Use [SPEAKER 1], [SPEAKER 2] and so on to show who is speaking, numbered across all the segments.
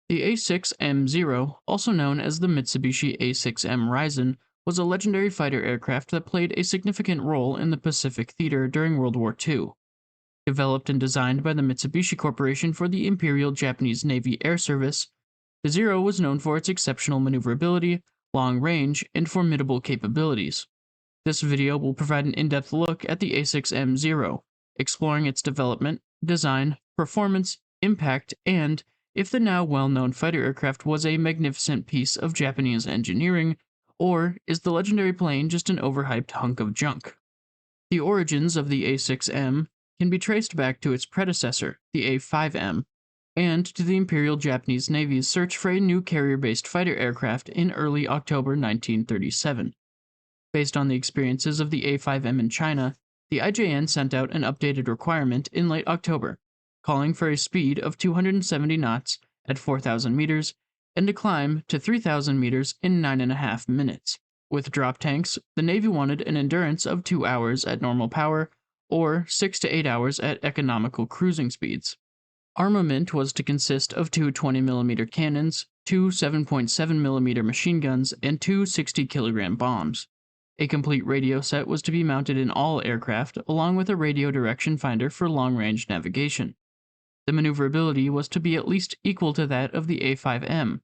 [SPEAKER 1] The A6M-0, also known as the Mitsubishi A6M Rei-sen, was a legendary fighter aircraft that played a significant role in the Pacific theater during World War II. Developed and designed by the Mitsubishi Corporation for the Imperial Japanese Navy Air Service, the Zero was known for its exceptional maneuverability, long range, and formidable capabilities. This video will provide an in-depth look at the A6M-0, exploring its development, design, performance, impact, and if the now well-known fighter aircraft was a magnificent piece of Japanese engineering, or is the legendary plane just an overhyped hunk of junk. The origins of the A6M can be traced back to its predecessor, the A5M, and to the Imperial Japanese Navy's search for a new carrier-based fighter aircraft in early October 1937. Based on the experiences of the A5M in China, the IJN sent out an updated requirement in late October, calling for a speed of 270 knots at 4,000 meters and a climb to 3,000 meters in 9.5 minutes. With drop tanks, the Navy wanted an endurance of 2 hours at normal power or 6 to 8 hours at economical cruising speeds. Armament was to consist of two 20mm cannons, two 7.7mm machine guns, and two 60-kilogram bombs. A complete radio set was to be mounted in all aircraft, along with a radio direction finder for long-range navigation. The maneuverability was to be at least equal to that of the A5M,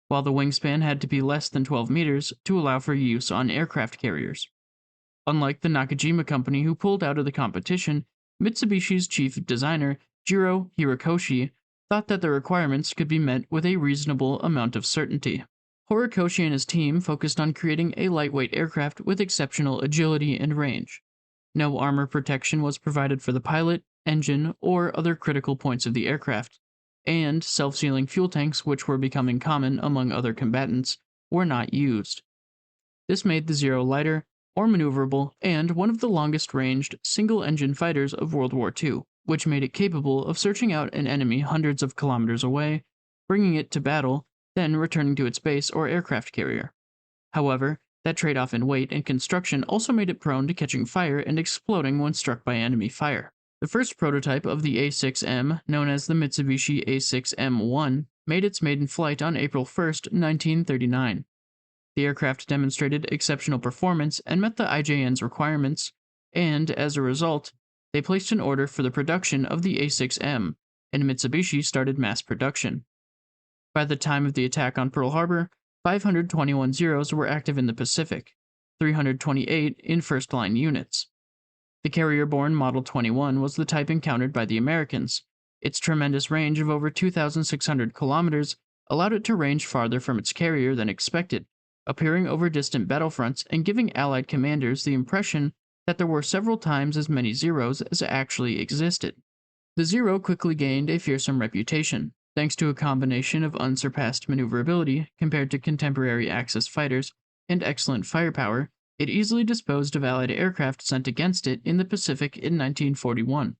[SPEAKER 1] while the wingspan had to be less than 12 meters to allow for use on aircraft carriers. Unlike the Nakajima company who pulled out of the competition, Mitsubishi's chief designer, Jiro Horikoshi, thought that the requirements could be met with a reasonable amount of certainty. Horikoshi and his team focused on creating a lightweight aircraft with exceptional agility and range. No armor protection was provided for the pilot, engine, or other critical points of the aircraft, and self-sealing fuel tanks, which were becoming common among other combatants, were not used. This made the Zero lighter, more maneuverable, and one of the longest-ranged single-engine fighters of World War II, which made it capable of searching out an enemy hundreds of kilometers away, bringing it to battle, then returning to its base or aircraft carrier. However, that trade-off in weight and construction also made it prone to catching fire and exploding when struck by enemy fire. The first prototype of the A6M, known as the Mitsubishi A6M-1, made its maiden flight on April 1, 1939. The aircraft demonstrated exceptional performance and met the IJN's requirements, and as a result, they placed an order for the production of the A6M, and Mitsubishi started mass production. By the time of the attack on Pearl Harbor, 521 Zeros were active in the Pacific, 328 in first-line units. The carrier-borne Model 21 was the type encountered by the Americans. Its tremendous range of over 2,600 kilometers allowed it to range farther from its carrier than expected, appearing over distant battlefronts and giving Allied commanders the impression that there were several times as many Zeros as actually existed. The Zero quickly gained a fearsome reputation, thanks to a combination of unsurpassed maneuverability compared to contemporary Axis fighters and excellent firepower. It easily disposed of Allied aircraft sent against it in the Pacific in 1941.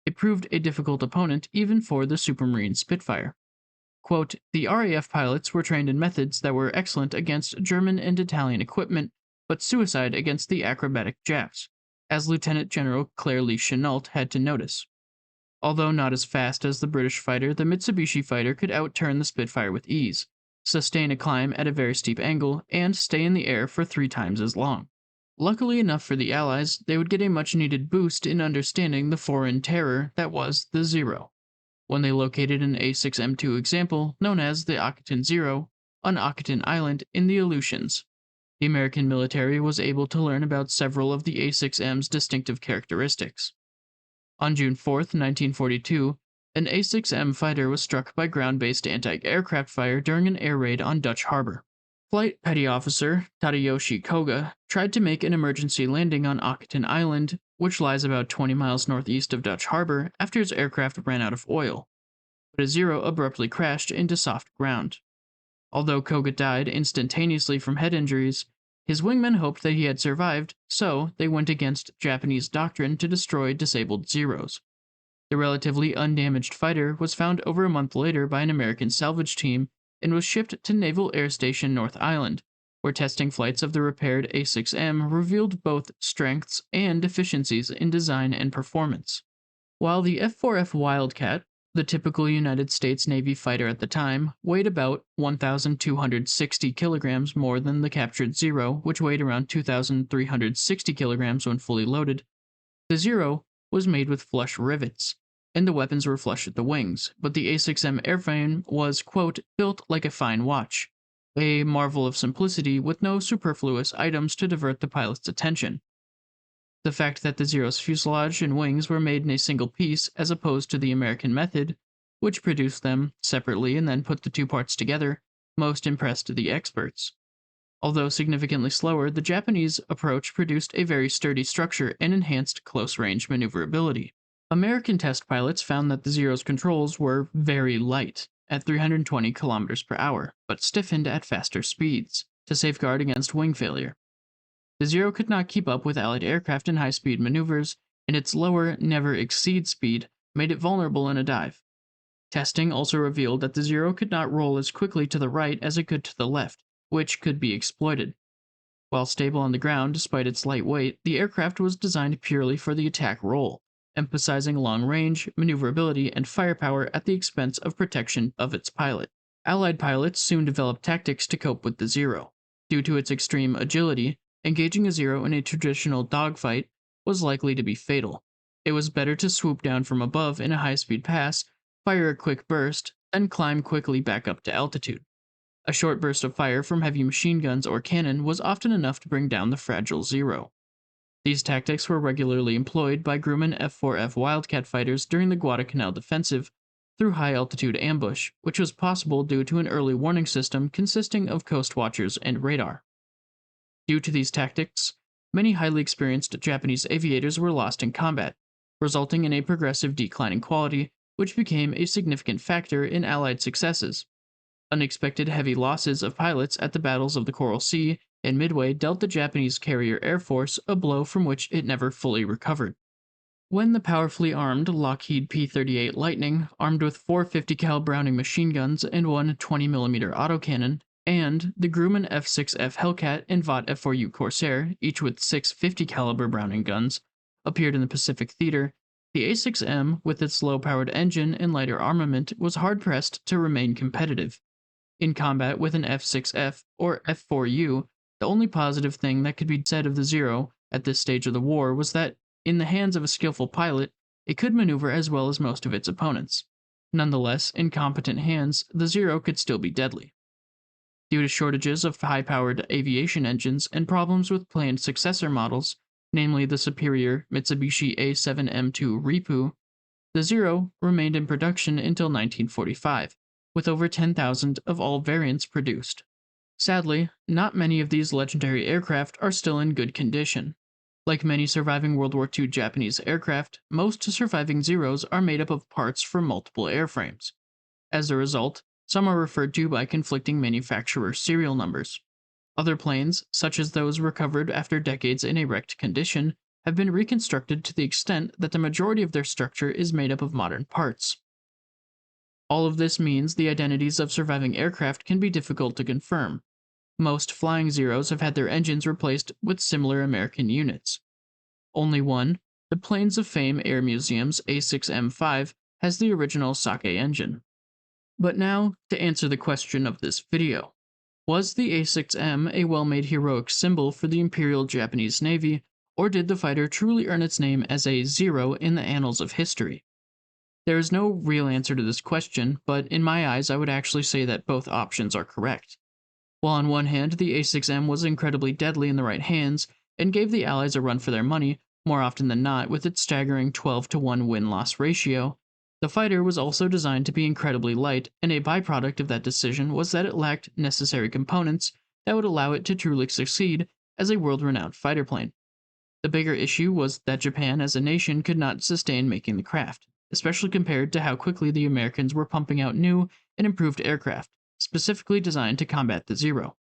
[SPEAKER 1] It proved a difficult opponent even for the Supermarine Spitfire. Quote, the RAF pilots were trained in methods that were excellent against German and Italian equipment, but suicide against the acrobatic Japs, as Lieutenant General Claire Lee Chennault had to notice. Although not as fast as the British fighter, the Mitsubishi fighter could outturn the Spitfire with ease, sustain a climb at a very steep angle, and stay in the air for 3 times as long. Luckily enough for the Allies, they would get a much-needed boost in understanding the foreign terror that was the Zero, when they located an A6M2 example known as the Akitan Zero on Akitan Island in the Aleutians. The American military was able to learn about several of the A6M's distinctive characteristics. On June 4, 1942, an A6M fighter was struck by ground-based anti-aircraft fire during an air raid on Dutch Harbor. Flight Petty Officer Tadayoshi Koga tried to make an emergency landing on Akitan Island, which lies about 20 miles northeast of Dutch Harbor, after his aircraft ran out of oil, but a Zero abruptly crashed into soft ground. Although Koga died instantaneously from head injuries, his wingmen hoped that he had survived, so they went against Japanese doctrine to destroy disabled Zeros. The relatively undamaged fighter was found over a month later by an American salvage team and was shipped to Naval Air Station North Island, where testing flights of the repaired A6M revealed both strengths and deficiencies in design and performance. While the F4F Wildcat, The typical United States Navy fighter at the time weighed about 1,260 kilograms more than the captured Zero, which weighed around 2,360 kilograms when fully loaded. The Zero was made with flush rivets, and the weapons were flush at the wings, but the A6M airframe was, quote, built like a fine watch, a marvel of simplicity with no superfluous items to divert the pilot's attention. The fact that the Zero's fuselage and wings were made in a single piece as opposed to the American method, which produced them separately and then put the two parts together, most impressed the experts. Although significantly slower, the Japanese approach produced a very sturdy structure and enhanced close-range maneuverability. American test pilots found that the Zero's controls were very light, at 320 kilometers per hour, but stiffened at faster speeds, to safeguard against wing failure. The Zero could not keep up with Allied aircraft in high-speed maneuvers, and its lower never-exceed speed made it vulnerable in a dive. Testing also revealed that the Zero could not roll as quickly to the right as it could to the left, which could be exploited. While stable on the ground despite its light weight, the aircraft was designed purely for the attack role, emphasizing long range, maneuverability, and firepower at the expense of protection of its pilot. Allied pilots soon developed tactics to cope with the Zero. Due to its extreme agility, engaging a Zero in a traditional dogfight was likely to be fatal. It was better to swoop down from above in a high-speed pass, fire a quick burst, then climb quickly back up to altitude. A short burst of fire from heavy machine guns or cannon was often enough to bring down the fragile Zero. These tactics were regularly employed by Grumman F-4F Wildcat fighters during the Guadalcanal defensive through high-altitude ambush, which was possible due to an early warning system consisting of coast watchers and radar. Due to these tactics, many highly experienced Japanese aviators were lost in combat, resulting in a progressive decline in quality, which became a significant factor in Allied successes. Unexpected heavy losses of pilots at the battles of the Coral Sea and Midway dealt the Japanese carrier air force a blow from which it never fully recovered. When the powerfully armed Lockheed P-38 Lightning, armed with four 50 cal Browning machine guns and one 20mm autocannon, and the Grumman F-6F Hellcat and Vought F-4U Corsair, each with six 50 caliber Browning guns, appeared in the Pacific theater, the A6M, with its low-powered engine and lighter armament, was hard-pressed to remain competitive. In combat with an F-6F or F-4U, the only positive thing that could be said of the Zero at this stage of the war was that, in the hands of a skillful pilot, it could maneuver as well as most of its opponents. Nonetheless, in competent hands, the Zero could still be deadly. Due to shortages of high-powered aviation engines and problems with planned successor models, namely the superior Mitsubishi A7M2 Ripu, the Zero remained in production until 1945, with over 10,000 of all variants produced. Sadly, not many of these legendary aircraft are still in good condition. Like many surviving World War II Japanese aircraft, most surviving Zeros are made up of parts from multiple airframes. As a result, some are referred to by conflicting manufacturer serial numbers. Other planes, such as those recovered after decades in a wrecked condition, have been reconstructed to the extent that the majority of their structure is made up of modern parts. All of this means the identities of surviving aircraft can be difficult to confirm. Most flying Zeros have had their engines replaced with similar American units. Only one, the Planes of Fame Air Museum's A6M5, has the original Sake engine. But now, to answer the question of this video. Was the A6M a well-made heroic symbol for the Imperial Japanese Navy, or did the fighter truly earn its name as a Zero in the annals of history? There is no real answer to this question, but in my eyes I would actually say that both options are correct. While on one hand the A6M was incredibly deadly in the right hands, and gave the Allies a run for their money, more often than not with its staggering 12-to-1 win-loss ratio, the fighter was also designed to be incredibly light, and a byproduct of that decision was that it lacked necessary components that would allow it to truly succeed as a world-renowned fighter plane. The bigger issue was that Japan as a nation could not sustain making the craft, especially compared to how quickly the Americans were pumping out new and improved aircraft, specifically designed to combat the Zero.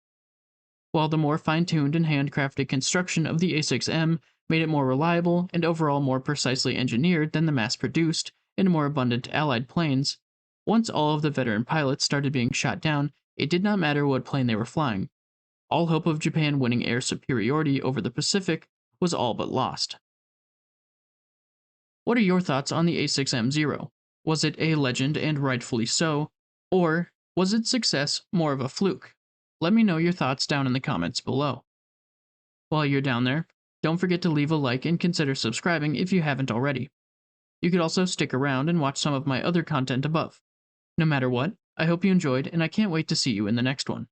[SPEAKER 1] While the more fine-tuned and handcrafted construction of the A6M made it more reliable and overall more precisely engineered than the mass-produced and more abundant Allied planes, once all of the veteran pilots started being shot down, it did not matter what plane they were flying. All hope of Japan winning air superiority over the Pacific was all but lost. What are your thoughts on the A6M Zero? Was it a legend and rightfully so? Or was its success more of a fluke? Let me know your thoughts down in the comments below. While you're down there, don't forget to leave a like and consider subscribing if you haven't already. You could also stick around and watch some of my other content above. No matter what, I hope you enjoyed, and I can't wait to see you in the next one.